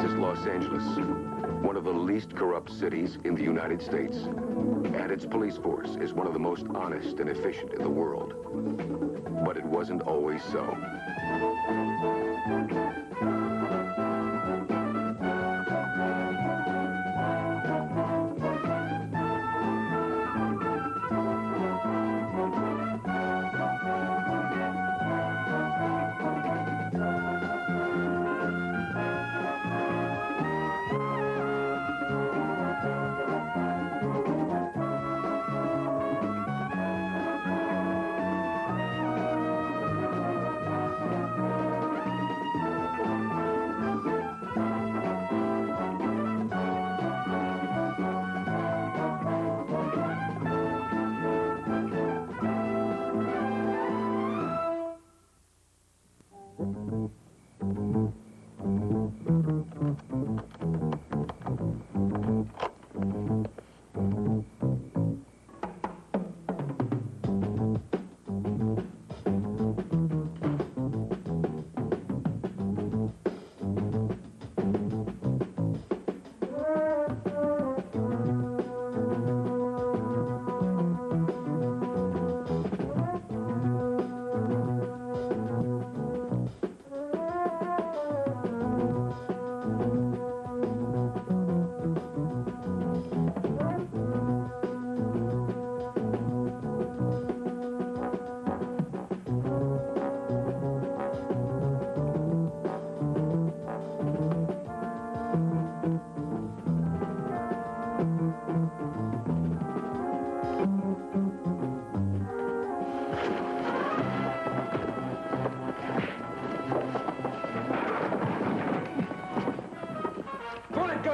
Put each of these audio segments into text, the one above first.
is Los Angeles, one of the least corrupt cities in the United States. And its police force is one of the most honest and efficient in the world. But it wasn't always so.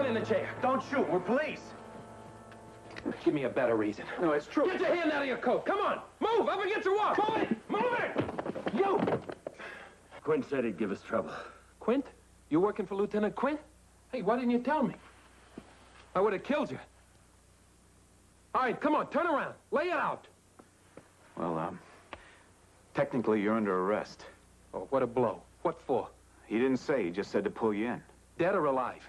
In the chair. Don't shoot. We're police. Give me a better reason. No, it's true. Get your hand out of your coat. Come on. Move. Up against the wall. Move it. Move it. You. Quint said he'd give us trouble. Quint? You working for Lieutenant Quint? Hey, why didn't you tell me? I would have killed you. All right, come on. Turn around. Lay it out. Well, technically you're under arrest. Oh, what a blow. What for? He didn't say. He just said to pull you in. Dead or alive?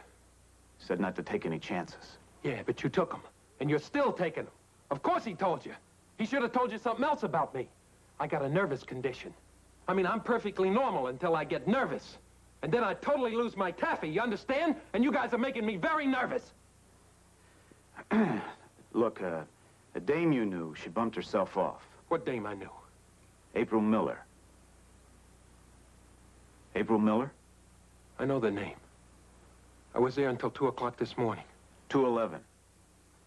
Said not to take any chances. Yeah, but you took them. And you're still taking them. Of course he told you. He should have told you something else about me. I got a nervous condition. I mean, I'm perfectly normal until I get nervous. And then I totally lose my taffy, you understand? And you guys are making me very nervous. Look, a dame you knew, she bumped herself off. What dame I knew? April Miller. April Miller? I know the name. I was there until 2 o'clock this morning. 2:11,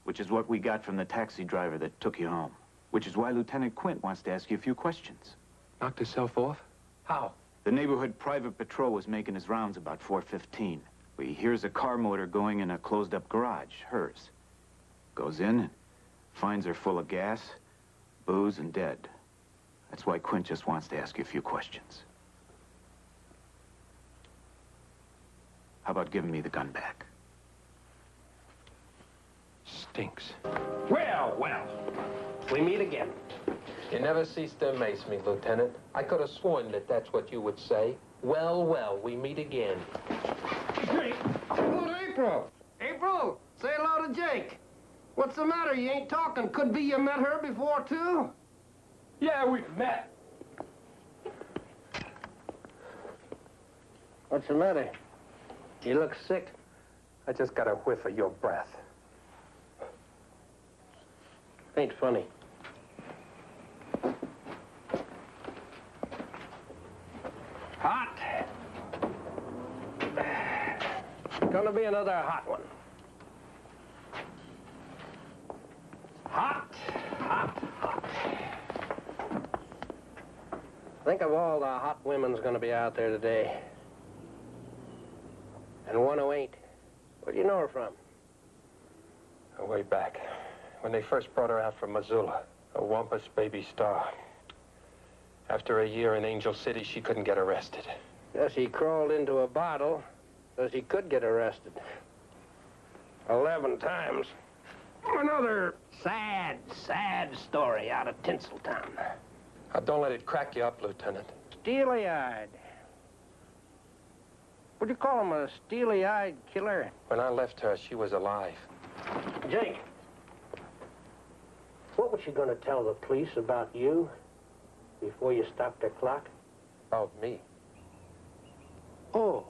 which is what we got from the taxi driver that took you home. Which is why Lieutenant Quint wants to ask you a few questions. Knocked herself off? How? The neighborhood private patrol was making his rounds about 4:15. He hears a car motor going in a closed-up garage, hers. Goes in and finds her full of gas, booze, and dead. That's why Quint just wants to ask you a few questions. How about giving me the gun back? Stinks. Well, well. We meet again. You never cease to amaze me, Lieutenant. I could have sworn that that's what you would say. Well, well, we meet again. Jake. Hello to April. April, say hello to Jake. What's the matter? You ain't talking. Could be you met her before, too. Yeah, we've met. What's the matter? You look sick. I just got a whiff of your breath. Ain't funny. Hot. Gonna be another hot one. Hot, hot, hot. Think of all the hot women's gonna be out there today. And one who ain't. Where do you know her from? Way back, when they first brought her out from Missoula, a wampus baby star. After a year in Angel City, she couldn't get arrested. Yes, he crawled into a bottle, so he could get arrested. 11 times. Another sad, sad story out of Tinseltown. Now, don't let it crack you up, Lieutenant. Steely-eyed. What'd you call him, a steely-eyed killer? When I left her, she was alive. Jake, what was she gonna tell the police about you before you stopped the clock? About me. Oh.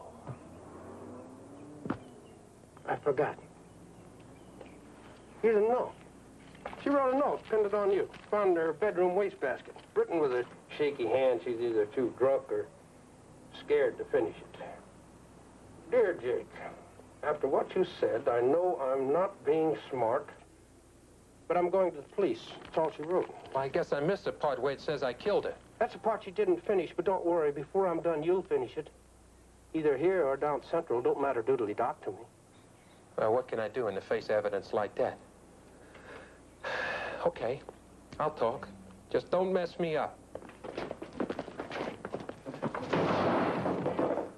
I forgot. Here's a note. She wrote a note, pinned it on you. Found in her bedroom wastebasket. Written with a shaky hand. She's either too drunk or scared to finish it. Dear Jake, after what you said, I know I'm not being smart, but I'm going to the police. That's all she wrote. Well, I guess I missed the part where it says I killed her. That's the part she didn't finish, but don't worry. Before I'm done, you'll finish it. Either here or down Central. Don't matter doodly-dock to me. Well, what can I do in the face of evidence like that? Okay, I'll talk. Just don't mess me up.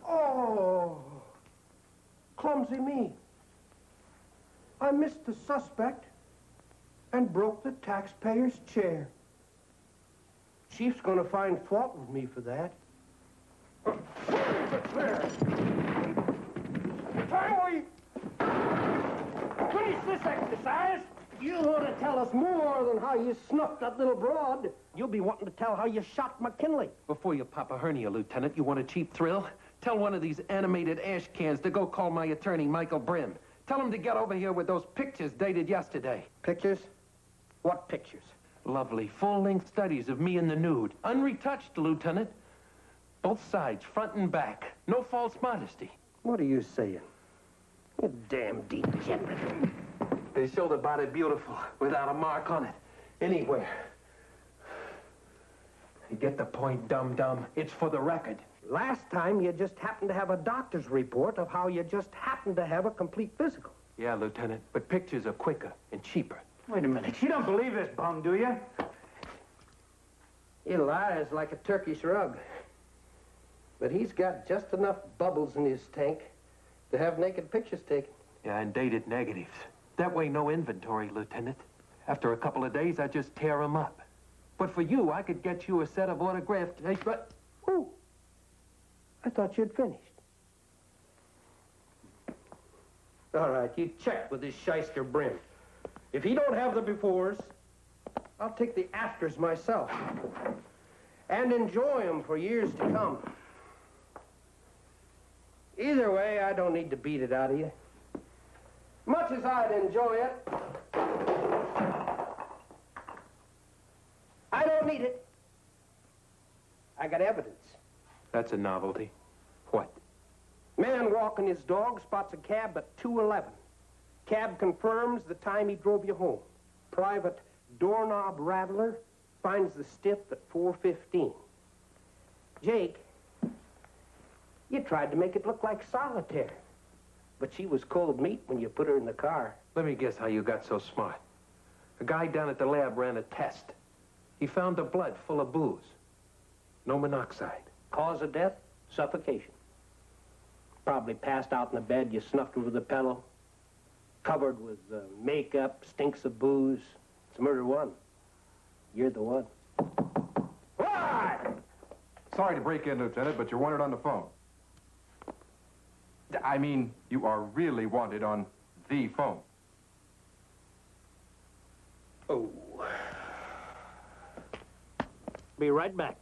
Oh, clumsy me. I missed the suspect and broke the taxpayer's chair. Chief's gonna find fault with me for that. Finally, finish this exercise. You want to tell us more than how you snuffed that little broad. You'll be wanting to tell how you shot McKinley. Before you pop a hernia, Lieutenant, you want a cheap thrill? Tell one of these animated ash cans to go call my attorney, Michael Brim. Tell him to get over here with those pictures dated yesterday. Pictures? What pictures? Lovely, full-length studies of me in the nude. Unretouched, Lieutenant. Both sides, front and back. No false modesty. What are you saying? You damn degenerate. They showed the body beautiful, without a mark on it. Anywhere. You get the point, dum-dum. It's for the record. Last time, you just happened to have a doctor's report of how you just happened to have a complete physical. Yeah, Lieutenant, but pictures are quicker and cheaper. Wait a minute. You don't believe this bum, do you? He lies like a Turkish rug. But he's got just enough bubbles in his tank to have naked pictures taken. Yeah, and dated negatives. That way, no inventory, Lieutenant. After a couple of days, I just tear them up. But for you, I could get you a set of autographed... But... Oh, I thought you'd finished. All right, you check with this shyster Brim. If he don't have the befores, I'll take the afters myself. And enjoy them for years to come. Either way, I don't need to beat it out of you. Much as I'd enjoy it, I don't need it. I got evidence. That's a novelty. What? Man walking his dog spots a cab at 2:11. Cab confirms the time he drove you home. Private doorknob rattler finds the stiff at 4:15. Jake, you tried to make it look like solitaire. But she was cold meat when you put her in the car. Let me guess how you got so smart. A guy down at the lab ran a test. He found the blood full of booze. No monoxide. Cause of death? Suffocation. Probably passed out in the bed. You snuffed her with a pillow. Covered with makeup, stinks of booze. It's murder one. You're the one. Why? Sorry to break in, Lieutenant, but you're wanted on the phone. I mean, you are really wanted on the phone. Oh. Be right back.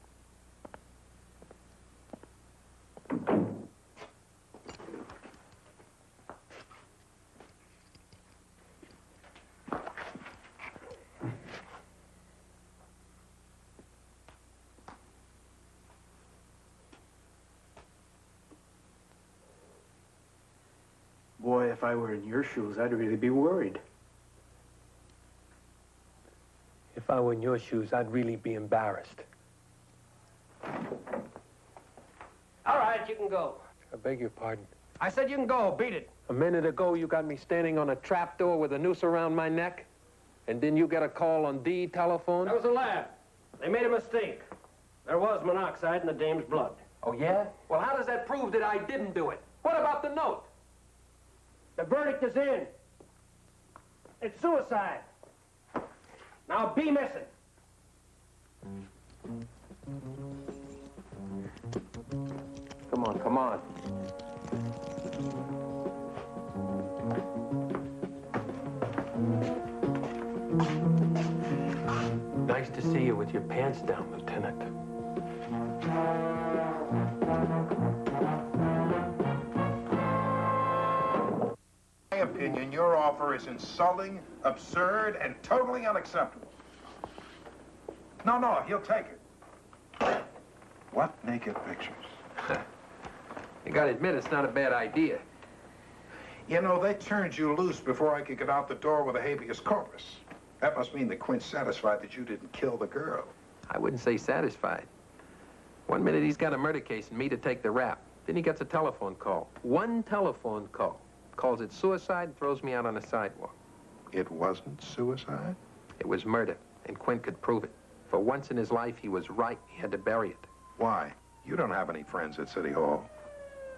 Boy, if I were in your shoes, I'd really be worried. If I were in your shoes, I'd really be embarrassed. All right, you can go. I beg your pardon. I said you can go. Beat it. A minute ago, you got me standing on a trapdoor with a noose around my neck, and then you get a call on the telephone? That was a lab. They made a mistake. There was monoxide in the dame's blood. Oh, yeah? Well, how does that prove that I didn't do it? What about the note? The verdict is in. It's suicide. Now be missing. Come on, come on. Nice to see you with your pants down, Lieutenant. In my opinion, your offer is insulting, absurd, and totally unacceptable. No, he'll take it. What naked pictures? You gotta admit, it's not a bad idea. You know, they turned you loose before I could get out the door with a habeas corpus. That must mean that Quint's satisfied that you didn't kill the girl. I wouldn't say satisfied. One minute he's got a murder case and me to take the rap. Then he gets a telephone call. One telephone call. Calls it suicide and throws me out on the sidewalk. It wasn't suicide? It was murder, and Quint could prove it. For once in his life, he was right. He had to bury it. Why? You don't have any friends at City Hall.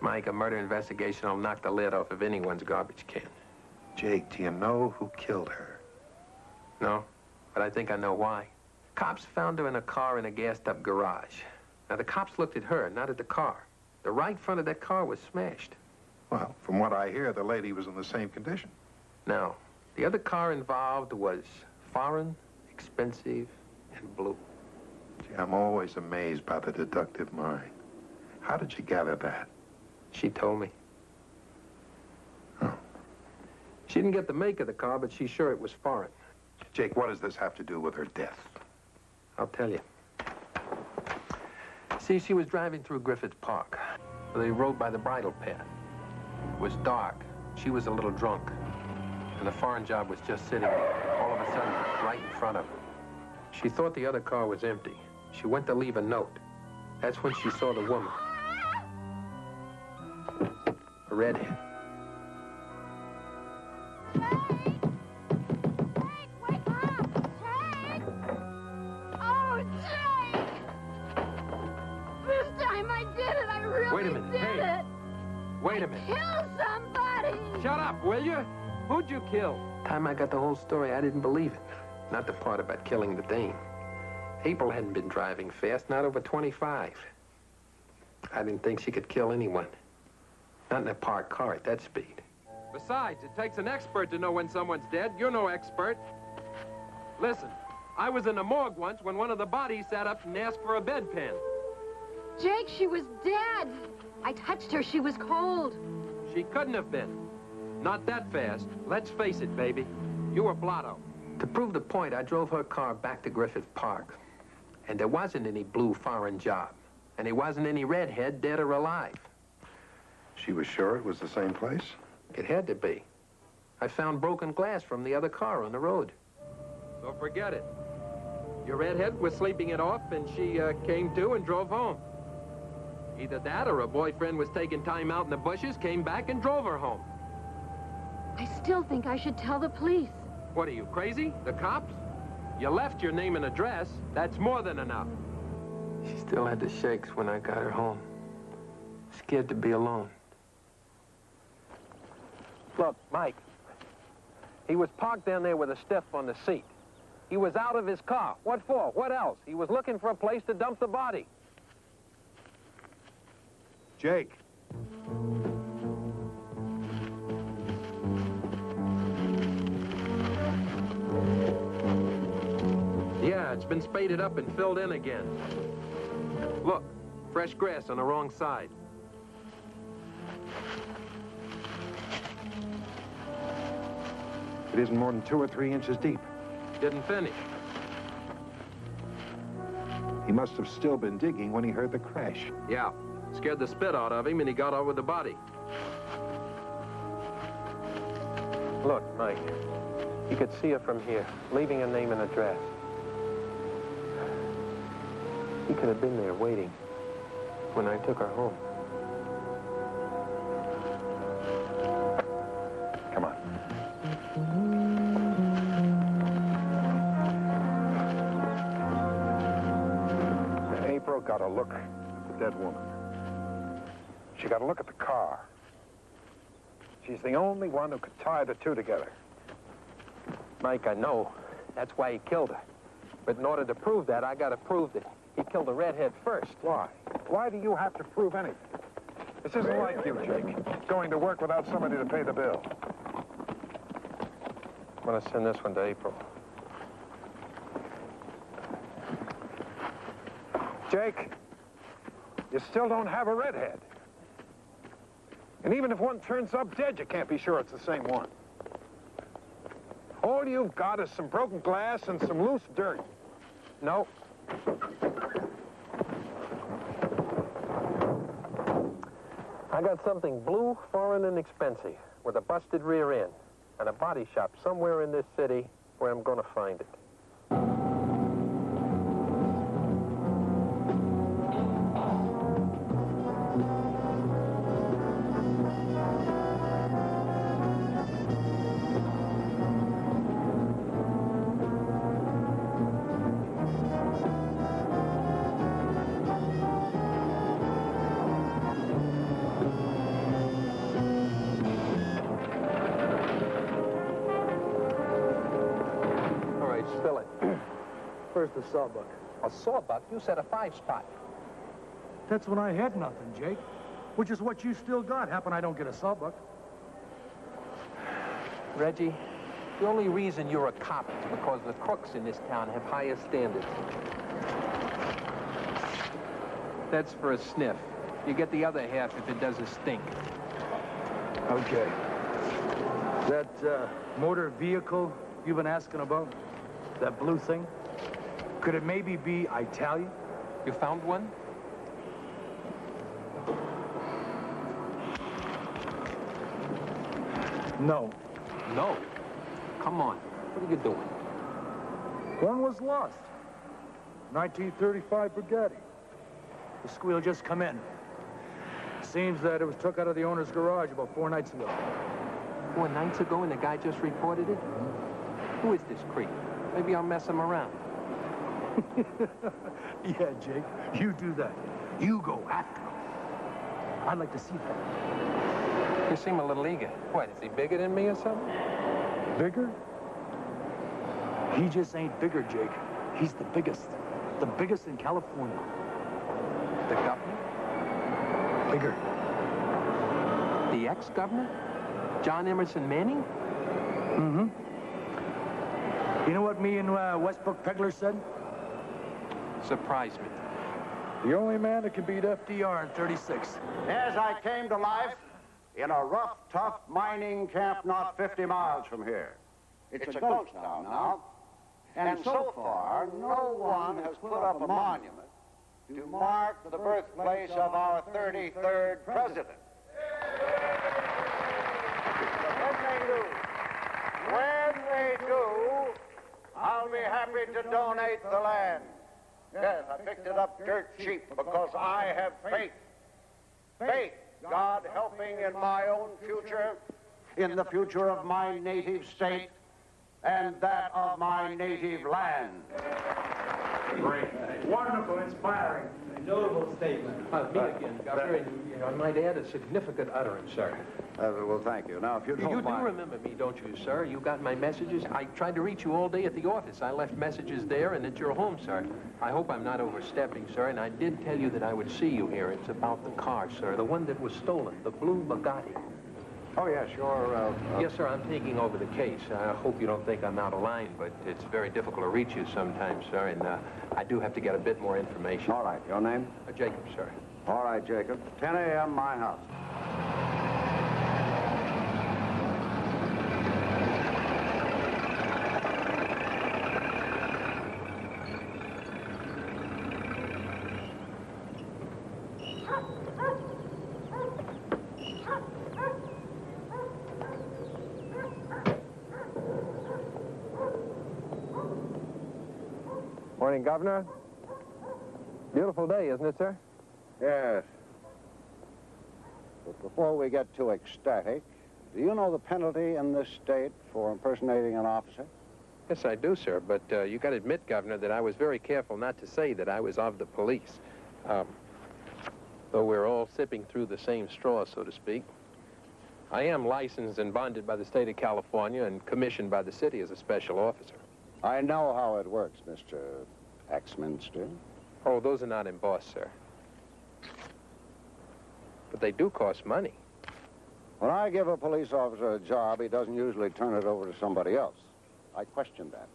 Mike, a murder investigation will knock the lid off of anyone's garbage can. Jake, do you know who killed her? No, but I think I know why. Cops found her in a car in a gassed-up garage. Now, the cops looked at her, not at the car. The right front of that car was smashed. Well, from what I hear, the lady was in the same condition. Now, the other car involved was foreign, expensive, and blue. Gee, I'm always amazed by the deductive mind. How did you gather that? She told me. Oh. She didn't get the make of the car, but she's sure it was foreign. Jake, what does this have to do with her death? I'll tell you. See, she was driving through Griffith Park. They rode by the bridle path. It was dark. She was a little drunk. And the foreign job was just sitting there, all of a sudden, right in front of her. She thought the other car was empty. She went to leave a note. That's when she saw the woman. A redhead. Jake, wake up! Jake! Oh, Jake! This time I did it! I really Wait a minute. did Hey. it! Wait a minute. Kill somebody! Shut up, will you? Who'd you kill? Time I got the whole story, I didn't believe it. Not the part about killing the dame. April hadn't been driving fast, not over 25. I didn't think she could kill anyone. Not in a parked car at that speed. Besides, it takes an expert to know when someone's dead. You're no expert. Listen, I was in the morgue once when one of the bodies sat up and asked for a bedpan. Jake, she was dead! I touched her. She was cold. She couldn't have been. Not that fast. Let's face it, baby. You were blotto. To prove the point, I drove her car back to Griffith Park. And there wasn't any blue foreign job. And there wasn't any redhead, dead or alive. She was sure it was the same place? It had to be. I found broken glass from the other car on the road. So forget it. Your redhead was sleeping it off, and she came to and drove home. Either that or her boyfriend was taking time out in the bushes, came back and drove her home. I still think I should tell the police. What are you, crazy? The cops? You left your name and address. That's more than enough. She still had the shakes when I got her home. Scared to be alone. Look, Mike. He was parked down there with a stiff on the seat. He was out of his car. What for? What else? He was looking for a place to dump the body. Jake. Yeah, it's been spaded up and filled in again. Look, fresh grass on the wrong side. It isn't more than 2 or 3 inches deep. Didn't finish. He must have still been digging when he heard the crash. Yeah, scared the spit out of him and he got over the body. Look, Mike, you could see her from here, leaving her name and address. He could have been there waiting when I took her home. Come on. April got a look at the dead woman. She got a look at the car. She's the only one who could tie the two together. Mike, I know. That's why he killed her. But in order to prove that, I gotta prove that he killed the redhead first. Why? Why do you have to prove anything? This isn't like you, Jake. Going to work without somebody to pay the bill. I'm gonna send this one to April. Jake, you still don't have a redhead. And even if one turns up dead, you can't be sure it's the same one. All you've got is some broken glass and some loose dirt. No. I got something blue, foreign, and expensive with a busted rear end and a body shop somewhere in this city where I'm gonna find it. Spill it. Where's the sawbuck? A sawbuck? You said a 5-spot. That's when I had nothing, Jake. Which is what you still got. Happen I don't get a sawbuck. Reggie, the only reason you're a cop is because the crooks in this town have higher standards. That's for a sniff. You get the other half if it does a stink. Okay. That motor vehicle you've been asking about? That blue thing? Could it maybe be Italian? You found one? No. No. Come on. What are you doing? One was lost. 1935 Bugatti. The squeal just come in. Seems that it was took out of the owner's garage about 4 nights ago. 4 nights ago and the guy just reported it? Who is this creep? Maybe I'll mess him around. Yeah, Jake, you do that. You go after him. I'd like to see that. You seem a little eager. What, is he bigger than me or something? Bigger? He just ain't bigger, Jake. He's the biggest. The biggest in California. The governor? Bigger. The ex-governor? John Emerson Manning? Mm-hmm. You know what me and Westbrook Pegler said? Surprise me. The only man that can beat FDR in 36. As I came to life in a rough, tough mining camp not 50 miles from here. It's a ghost town now. And so far, no one has put up a monument to mark the birthplace of our 33rd president. When they do, I'll be happy to donate the land. Yes, I picked it up dirt cheap because I have faith. Faith, God helping in my own future, in the future of my native state, and that of my native land. Great. Wonderful, inspiring. Notable statement. Me again, Governor, and I might add a significant utterance, sir. Well, thank you. Now, if you don't You do mind... remember me, don't you, sir? You got my messages? I tried to reach you all day at the office. I left messages there and at your home, sir. I hope I'm not overstepping, sir, and I did tell you that I would see you here. It's about the car, sir, the one that was stolen, the blue Bugatti. Oh, yes, you're... Yes, sir, I'm taking over the case. I hope you don't think I'm out of line, but it's very difficult to reach you sometimes, sir, and I do have to get a bit more information. All right, your name? Jacob, sir. All right, Jacob. 10 a.m., my house. Morning, Governor. Beautiful day, isn't it, sir? Yes. But before we get too ecstatic, do you know the penalty in this state for impersonating an officer? Yes, I do, sir, but you got to admit, Governor, that I was very careful not to say that I was of the police. Though we're all sipping through the same straw, so to speak. I am licensed and bonded by the state of California and commissioned by the city as a special officer. I know how it works, Mr. Axminster. Oh, those are not embossed, sir. But they do cost money. When I give a police officer a job, he doesn't usually turn it over to somebody else. I question that.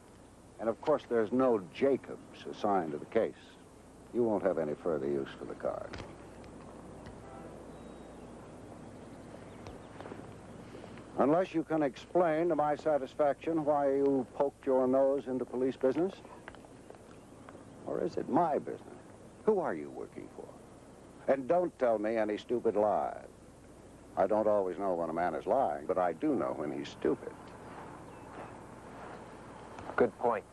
And of course, there's no Jacobs assigned to the case. You won't have any further use for the car. Unless you can explain to my satisfaction why you poked your nose into police business. Or is it my business? Who are you working for? And don't tell me any stupid lies. I don't always know when a man is lying, but I do know when he's stupid. Good point.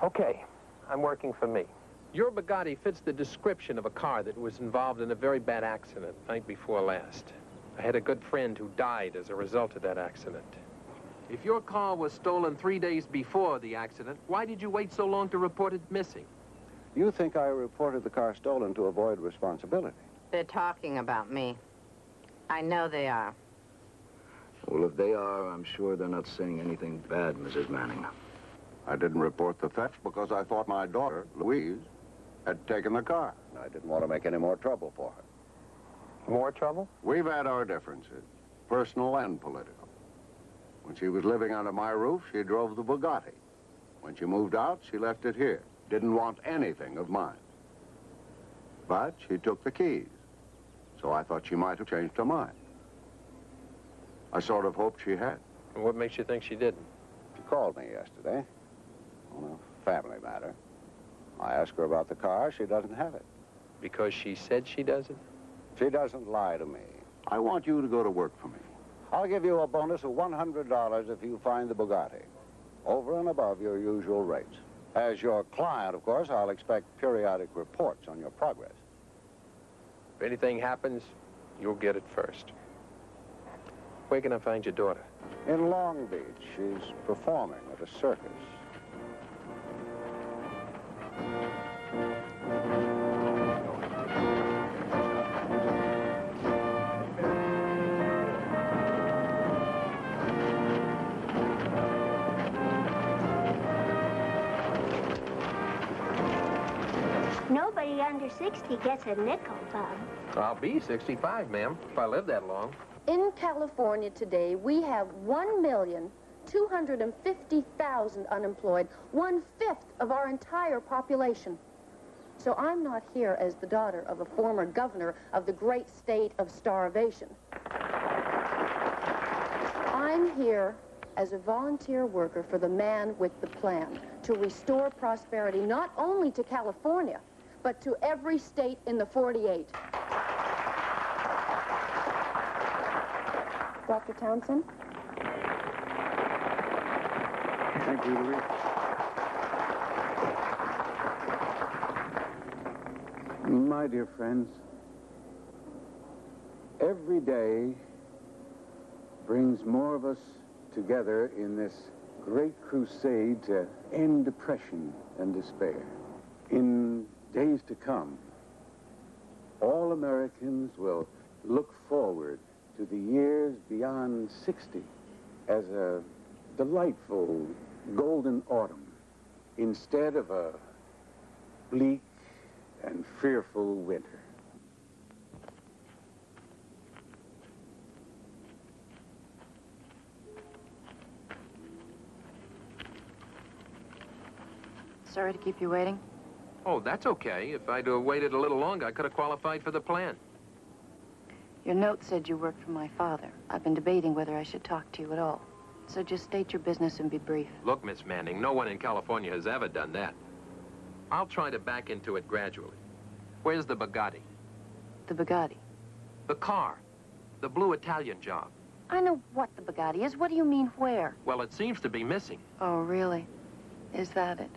Okay, I'm working for me. Your Bugatti fits the description of a car that was involved in a very bad accident night before last. I had a good friend who died as a result of that accident. If your car was stolen 3 days before the accident, why did you wait so long to report it missing? You think I reported the car stolen to avoid responsibility? They're talking about me. I know they are. Well, if they are, I'm sure they're not saying anything bad, Mrs. Manning. I didn't report the theft because I thought my daughter, Louise, had taken the car. I didn't want to make any more trouble for her. More trouble? We've had our differences, personal and political. When she was living under my roof, she drove the Bugatti. When she moved out, she left it here. Didn't want anything of mine. But she took the keys, so I thought she might have changed her mind. I sort of hoped she had. And what makes you think she didn't? She called me yesterday on a family matter. I asked her about the car. She doesn't have it. Because she said she doesn't? She doesn't lie to me. I want you to go to work for me. I'll give you a bonus of $100 if you find the Bugatti, over and above your usual rates. As your client, of course, I'll expect periodic reports on your progress. If anything happens, you'll get it first. Where can I find your daughter? In Long Beach, she's performing at a circus. Nobody under 60 gets a nickel, Bob. I'll be 65, ma'am, if I live that long. In California today, we have 1,250,000 unemployed, 1/5 of our entire population. So I'm not here as the daughter of a former governor of the great state of starvation. I'm here as a volunteer worker for the man with the plan to restore prosperity not only to California, but to every state in the 48. Dr. Townsend? Thank you, Louise. My dear friends, every day brings more of us together in this great crusade to end depression and despair. In days to come, all Americans will look forward to the years beyond 60 as a delightful golden autumn instead of a bleak and fearful winter. Sorry to keep you waiting. Oh, that's okay. If I'd waited a little longer, I could have qualified for the plan. Your note said you worked for my father. I've been debating whether I should talk to you at all. So just state your business and be brief. Look, Miss Manning, no one in California has ever done that. I'll try to back into it gradually. Where's the Bugatti? The Bugatti. The car. The blue Italian job. I know what the Bugatti is. What do you mean where? Well, it seems to be missing. Oh, really? Is that it?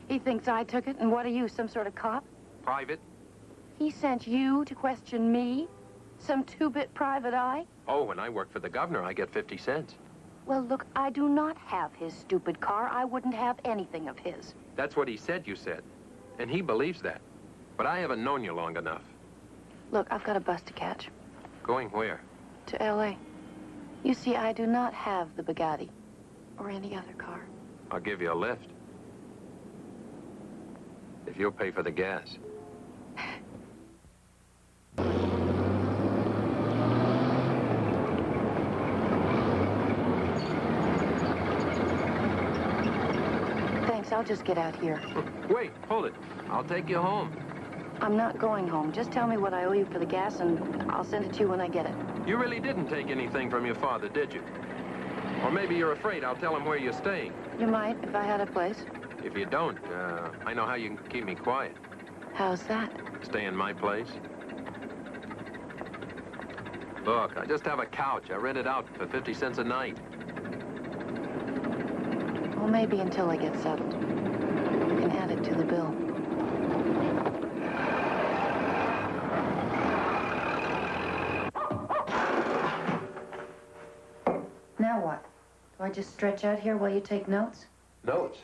He thinks I took it, and what are you, some sort of cop? Private? He sent you to question me? Some two-bit private eye? Oh, when I work for the governor, I get 50 cents. Well, look, I do not have his stupid car. I wouldn't have anything of his. That's what he said you said. And he believes that. But I haven't known you long enough. Look, I've got a bus to catch. Going where? To L.A. You see, I do not have the Bugatti or any other car. I'll give you a lift. If you'll pay for the gas. I'll just get out here. Wait, hold it. I'll take you home. I'm not going home. Just tell me what I owe you for the gas, and I'll send it to you when I get it. You really didn't take anything from your father, did you? Or maybe you're afraid I'll tell him where you're staying. You might, if I had a place. If you don't, I know how you can keep me quiet. How's that? Stay in my place. Look, I just have a couch. I rent it out for 50 cents a night. Well, maybe until I get settled. You can add it to the bill. Now what? Do I just stretch out here while you take notes? Notes?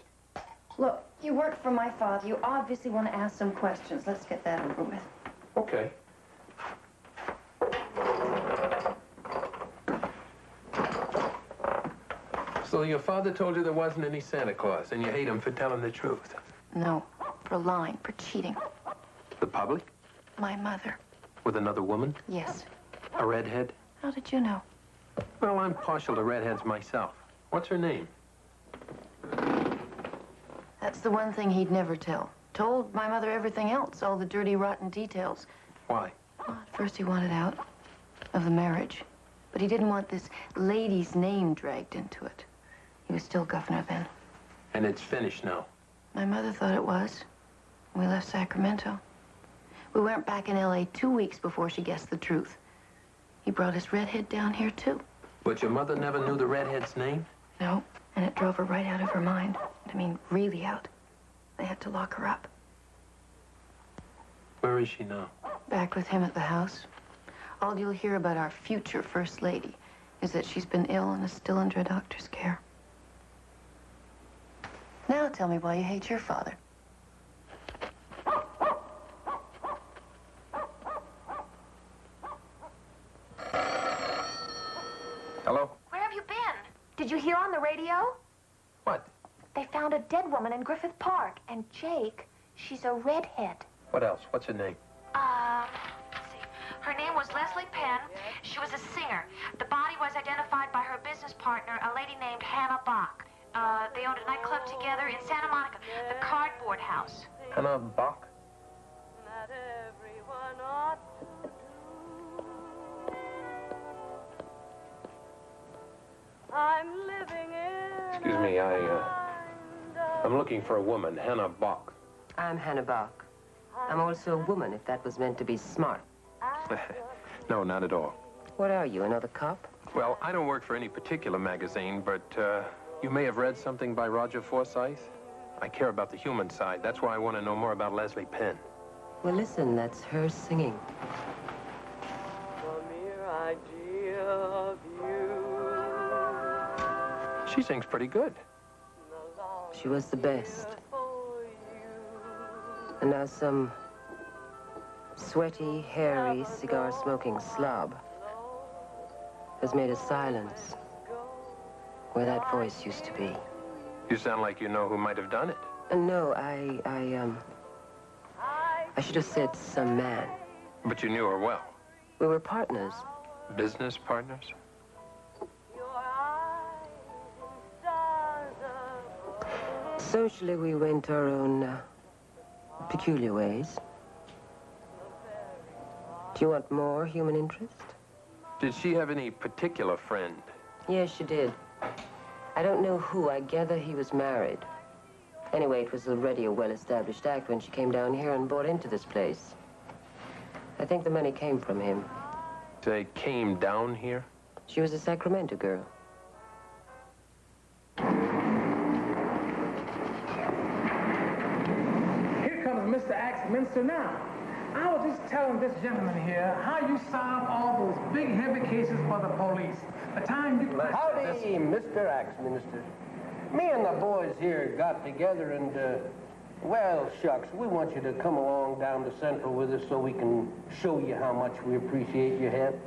Look, you work for my father. You obviously want to ask some questions. Let's get that over with. Okay. So your father told you there wasn't any Santa Claus, and you hate him for telling the truth? No, for lying, for cheating. The public? My mother. With another woman? Yes. A redhead? How did you know? Well, I'm partial to redheads myself. What's her name? That's the one thing he'd never tell. Told my mother everything else, all the dirty, rotten details. Why? Well, at first he wanted out of the marriage, but he didn't want this lady's name dragged into it. He was still governor then. And it's finished now. My mother thought it was. We left Sacramento. We weren't back in L.A. 2 weeks before she guessed the truth. He brought his redhead down here, too. But your mother never knew the redhead's name? No, and it drove her right out of her mind. I mean, really out. They had to lock her up. Where is she now? Back with him at the house. All you'll hear about our future First Lady is that she's been ill and is still under a doctor's care. Now tell me why you hate your father. Hello? Where have you been? Did you hear on the radio? What? They found a dead woman in Griffith Park. And Jake, she's a redhead. What else? What's her name? Let's see. Her name was Leslie Penn. She was a singer. The body was identified by her business partner, a lady named Hannah Bach. They owned a nightclub together in Santa Monica, the Cardboard House. Hannah Bach? Excuse me, I'm looking for a woman, Hannah Bach. I'm Hannah Bach. I'm also a woman, if that was meant to be smart. No, not at all. What are you, another cop? Well, I don't work for any particular magazine, but you may have read something by Roger Forsyth. I care about the human side. That's why I want to know more about Leslie Penn. Well, listen, that's her singing. She sings pretty good. She was the best. And now some sweaty, hairy, cigar-smoking slob has made a silence where that voice used to be. You sound like you know who might have done it. No, I should have said some man. But you knew her well. We were partners. Business partners? Socially, we went our own peculiar ways. Do you want more human interest? Did she have any particular friend? Yes, she did. I don't know who. I gather he was married. Anyway, it was already a well-established act when she came down here and bought into this place. I think the money came from him. They came down here? She was a Sacramento girl. Here comes Mr. Axminster now. I was just telling this gentleman here how you solve all those big, heavy cases for the police. The time you... Howdy, Mr. Axminster. Me and the boys here got together and, well, shucks, we want you to come along down to Central with us so we can show you how much we appreciate your help.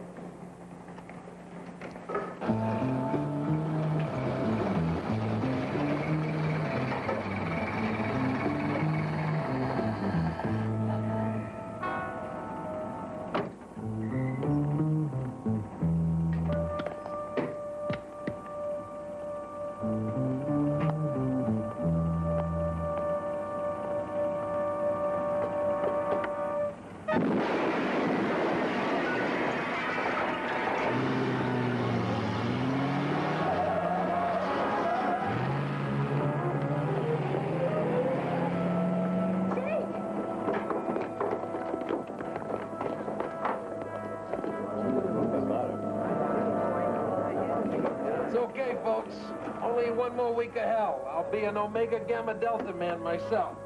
Okay, folks. Only one more week of hell. I'll be an Omega Gamma Delta man myself.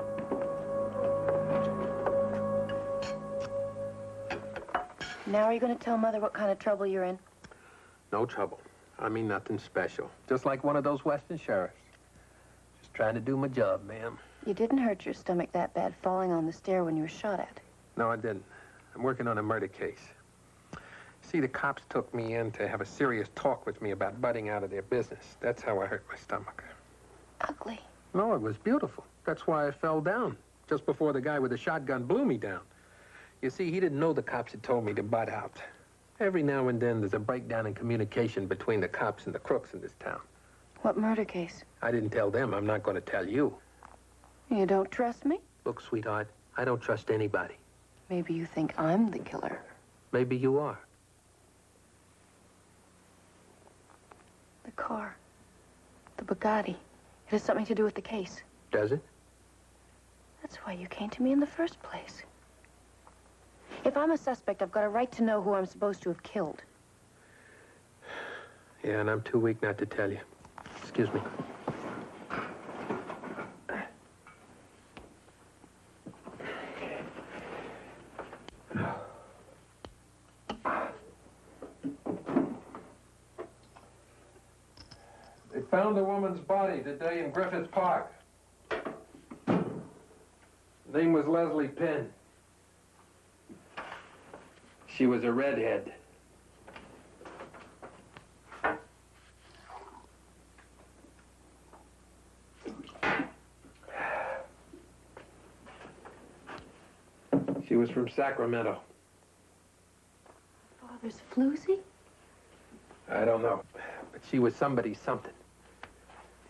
Now are you going to tell Mother what kind of trouble you're in? No trouble. I mean nothing special. Just like one of those Western sheriffs. Just trying to do my job, ma'am. You didn't hurt your stomach that bad falling on the stair when you were shot at. No, I didn't. I'm working on a murder case. See, the cops took me in to have a serious talk with me about butting out of their business. That's how I hurt my stomach. Ugly. No, it was beautiful. That's why I fell down, just before the guy with the shotgun blew me down. You see, he didn't know the cops had told me to butt out. Every now and then, there's a breakdown in communication between the cops and the crooks in this town. What murder case? I didn't tell them. I'm not going to tell you. You don't trust me? Look, sweetheart, I don't trust anybody. Maybe you think I'm the killer. Maybe you are. The car. The Bugatti. It has something to do with the case. Does it? That's why you came to me in the first place. If I'm a suspect, I've got a right to know who I'm supposed to have killed. Yeah, and I'm too weak not to tell you. Excuse me. They found a woman's body today in Griffith Park. Her name was Leslie Penn. She was a redhead. She was from Sacramento. Father's floozy? I don't know, but she was somebody's something.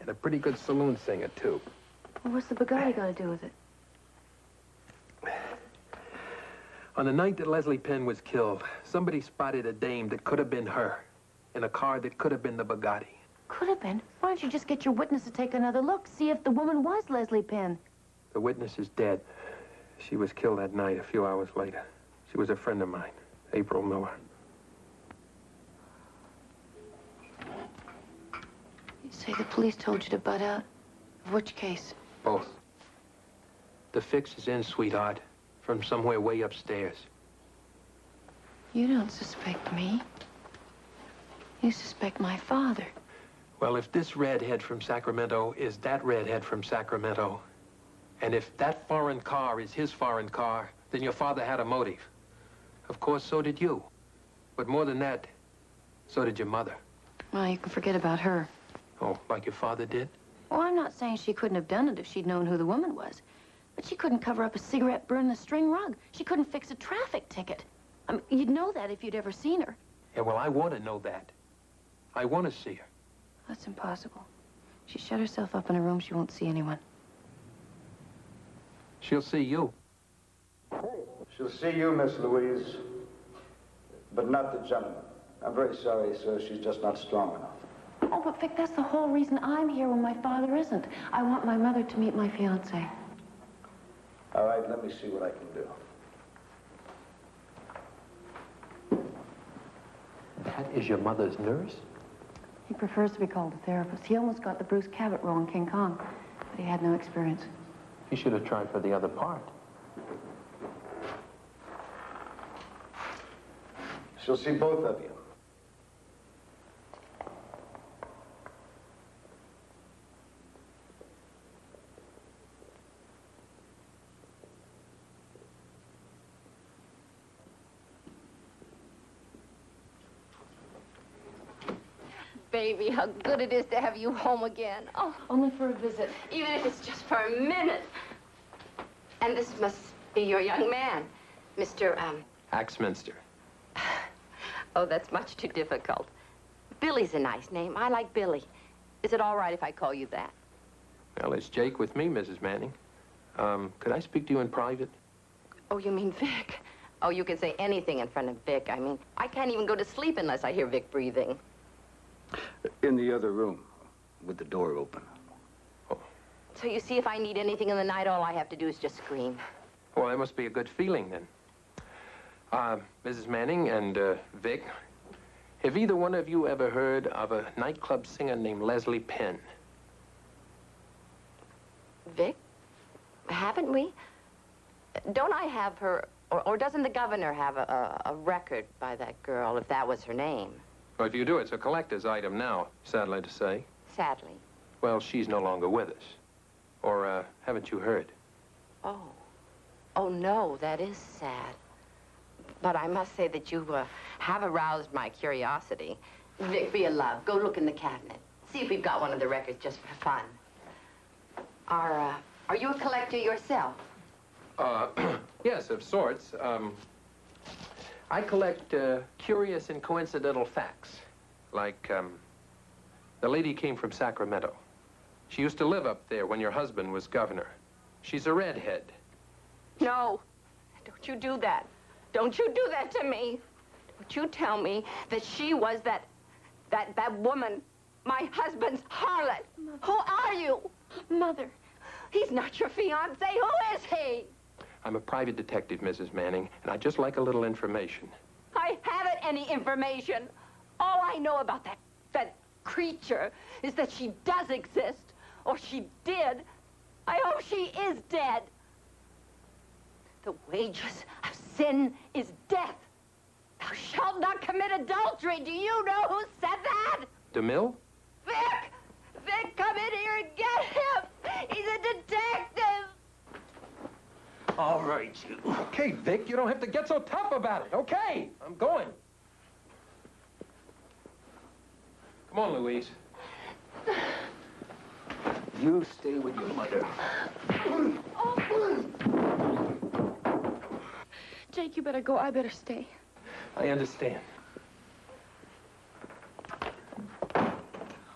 And a pretty good saloon singer, too. Well, what's the Bugatti got to do with it? On the night that Leslie Penn was killed, somebody spotted a dame that could have been her in a car that could have been the Bugatti. Could have been. Why don't you just get your witness to take another look, see if the woman was Leslie Penn? The witness is dead. She was killed that night a few hours later. She was a friend of mine, April Miller. You say the police told you to butt out? Of which case? Both. The fix is in, sweetheart, from somewhere way upstairs. You don't suspect me. You suspect my father. Well, if this redhead from Sacramento is that redhead from Sacramento, and if that foreign car is his foreign car, then your father had a motive. Of course, so did you. But more than that, so did your mother. Well, you can forget about her. Oh, like your father did? Well, I'm not saying she couldn't have done it if she'd known who the woman was. But she couldn't cover up a cigarette burn in a string rug. She couldn't fix a traffic ticket. I mean, you'd know that if you'd ever seen her. Yeah, well, I want to know that. I want to see her. That's impossible. She shut herself up in a room. She won't see anyone. She'll see you. She'll see you, Miss Louise, but not the gentleman. I'm very sorry, sir. She's just not strong enough. Oh, but Vic, that's the whole reason I'm here when my father isn't. I want my mother to meet my fiancé. All right, let me see what I can do. That is your mother's nurse? He prefers to be called a therapist. He almost got the Bruce Cabot role in King Kong, but he had no experience. He should have tried for the other part. She'll see both of you. Baby, how good it is to have you home again. Oh, only for a visit. Even if it's just for a minute. And this must be your young man, Mr. Axminster. Oh, that's much too difficult. Billy's a nice name. I like Billy. Is it all right if I call you that? Well, it's Jake with me, Mrs. Manning. Could I speak to you in private? Oh, you mean Vic? Oh, you can say anything in front of Vic. I mean, I can't even go to sleep unless I hear Vic breathing. In the other room, with the door open. Oh. So you see, if I need anything in the night, all I have to do is just scream. Well, that must be a good feeling, then. Mrs. Manning and Vic, Have either one of you ever heard of a nightclub singer named Leslie Penn? Vic, haven't we? Don't I have her, or doesn't the governor have a record by that girl, if that was her name? Well, if you do, it's a collector's item now, sadly to say. Sadly. Well, she's no longer with us. Or, haven't you heard? Oh. Oh, no, that is sad. But I must say that you have aroused my curiosity. Vic, be a love. Go look in the cabinet. See if we've got one of the records just for fun. Are you a collector yourself? Yes, of sorts. I collect, curious and coincidental facts. Like, the lady came from Sacramento. She used to live up there when your husband was governor. She's a redhead. No. Don't you do that. Don't you do that to me. Don't you tell me that she was that woman, my husband's harlot. Mother. Who are you? Mother. He's not your fiancé. Who is he? I'm a private detective, Mrs. Manning, and I'd just like a little information. I haven't any information. All I know about that creature is that she does exist, or she did. I hope she is dead. The wages of sin is death. Thou shalt not commit adultery. Do you know who said that? DeMille? Vic! Vic, come in here and get him! He's a detective! All right, you. Okay, Vic, you don't have to get so tough about it. Okay, I'm going. Come on, Louise. You stay with your mother. Jake, you better go. I better stay. I understand.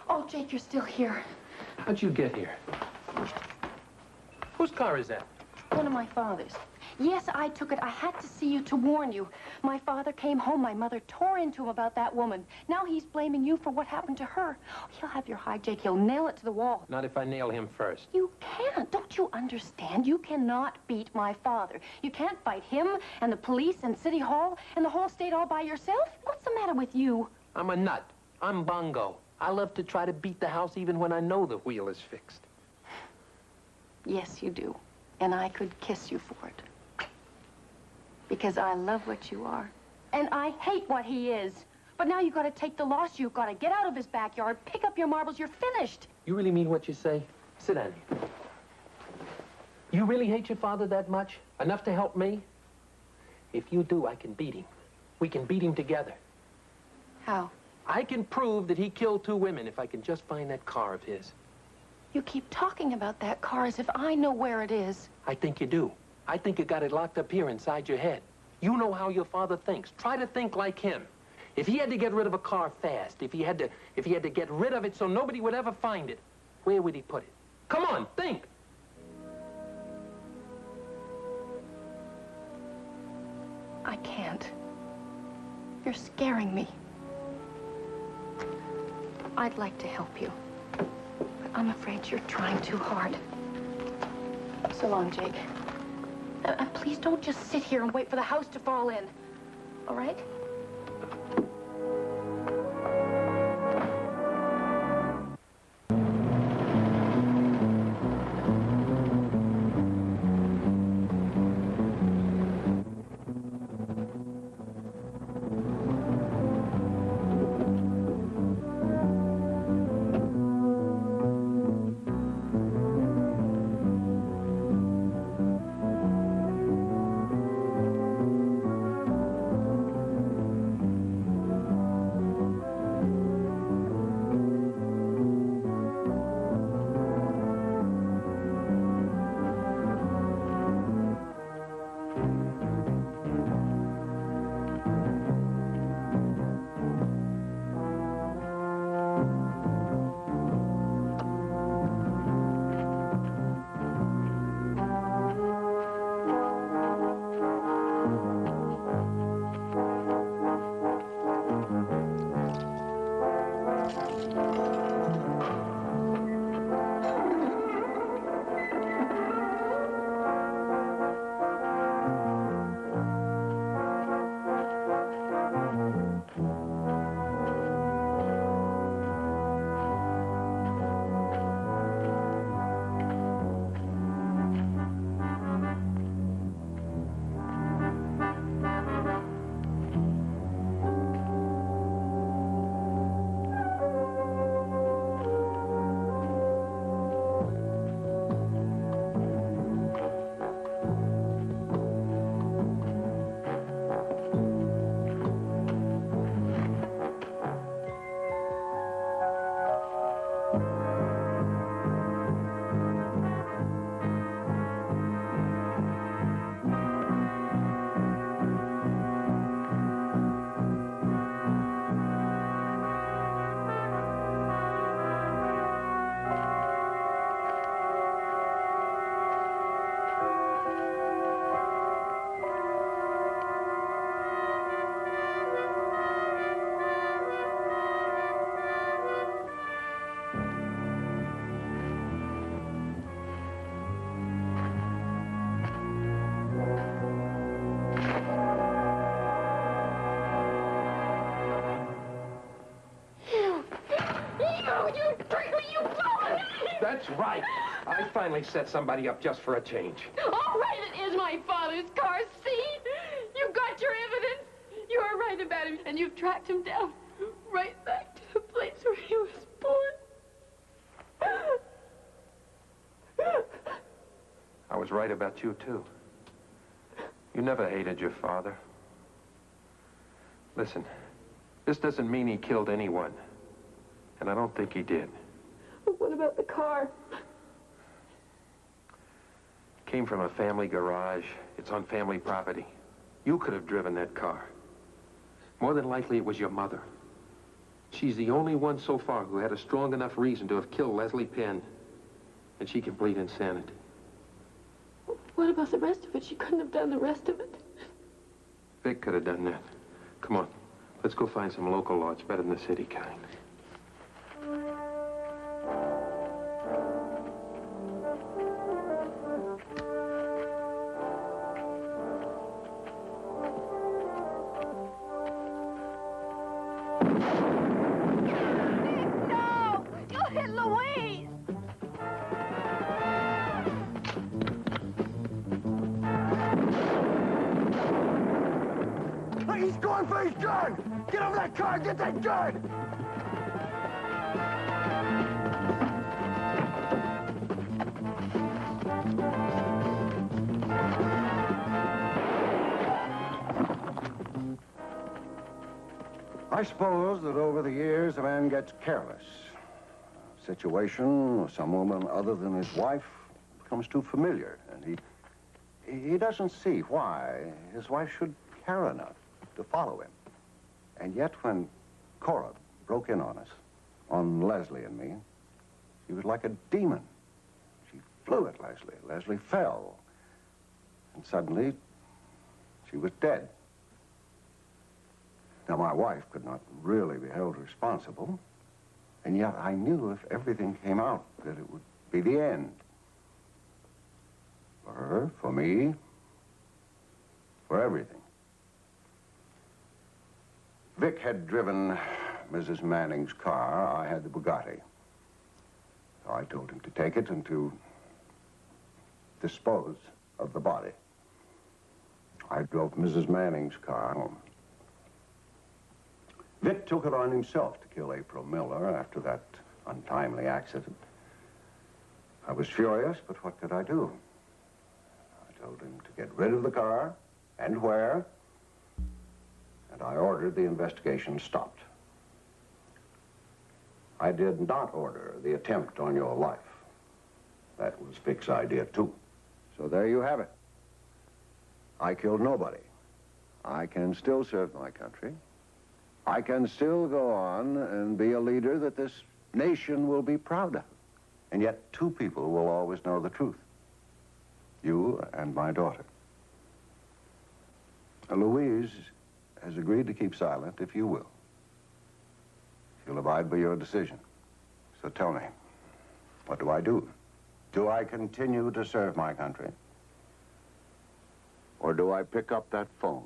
Oh, Jake, you're still here. How'd you get here? Whose car is that? One of my father's. Yes, I took it. I had to see you to warn you. My father came home. My mother tore into him about that woman. Now he's blaming you for what happened to her. He'll have your hide, Jake. He'll nail it to the wall. Not if I nail him first. You can't. Don't you understand? You cannot beat my father. You can't fight him and the police and City Hall and the whole state all by yourself. What's the matter with you? I'm a nut. I'm bongo. I love to try to beat the house even when I know the wheel is fixed. Yes, you do. And I could kiss you for it. Because I love what you are. And I hate what he is. But now you've got to take the loss. You've got to get out of his backyard, pick up your marbles. You're finished. You really mean what you say? Sit down here. You really hate your father that much? Enough to help me? If you do, I can beat him. We can beat him together. How? I can prove that he killed 2 women if I can just find that car of his. You keep talking about that car as if I know where it is. I think you do. I think you got it locked up here inside your head. You know how your father thinks. Try to think like him. If he had to get rid of a car fast, if he had to get rid of it so nobody would ever find it, where would he put it? Come on, think. I can't. You're scaring me. I'd like to help you, but I'm afraid you're trying too hard. So long, Jake. Please don't just sit here and wait for the house to fall in. All right? That's right. I finally set somebody up just for a change. All right, it is my father's car. See? You got your evidence. You are right about him, and you've tracked him down right back to the place where he was born. I was right about you, too. You never hated your father. Listen, this doesn't mean he killed anyone. And I don't think he did. What about the car? Came from a family garage. It's on family property. You could have driven that car. More than likely, it was your mother. She's the only one so far who had a strong enough reason to have killed Leslie Penn. And she can plead insanity. What about the rest of it? She couldn't have done the rest of it. Vic could have done that. Come on. Let's go find some local law. It's better than the city kind. He's going for his gun! Get over that car! Get that gun! I suppose that over the years a man gets careless. A situation or some woman other than his wife becomes too familiar, and he doesn't see why his wife should care enough to follow him. And yet when Cora broke in on us, on Leslie and me, she was like a demon. She flew at Leslie. Leslie fell. And suddenly, she was dead. Now, my wife could not really be held responsible, and yet I knew if everything came out that it would be the end. For her, for me, for everything. Vic had driven Mrs. Manning's car. I had the Bugatti. So I told him to take it and to dispose of the body. I drove Mrs. Manning's car home. Vic took it on himself to kill April Miller after that untimely accident. I was furious, but what could I do? I told him to get rid of the car, and where, and I ordered the investigation stopped. I did not order the attempt on your life. That was Vic's idea, too. So there you have it. I killed nobody. I can still serve my country. I can still go on and be a leader that this nation will be proud of. And yet, two people will always know the truth. You and my daughter. Louise has agreed to keep silent, if you will. She'll abide by your decision. So tell me, what do I do? Do I continue to serve my country? Or do I pick up that phone?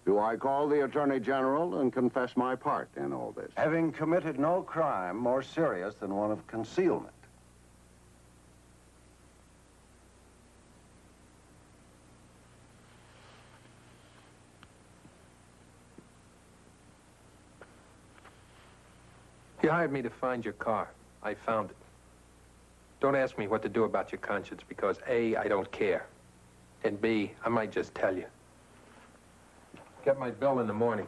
Do I call the Attorney General and confess my part in all this? Having committed no crime more serious than one of concealment. You hired me to find your car. I found it. Don't ask me what to do about your conscience because A, I don't care. And B, I might just tell you. Get my bill in the morning.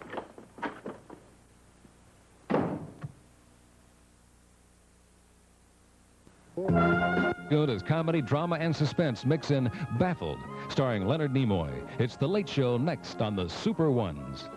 Good as comedy, drama, and suspense mix in Baffled, starring Leonard Nimoy. It's The Late Show next on the Super Ones.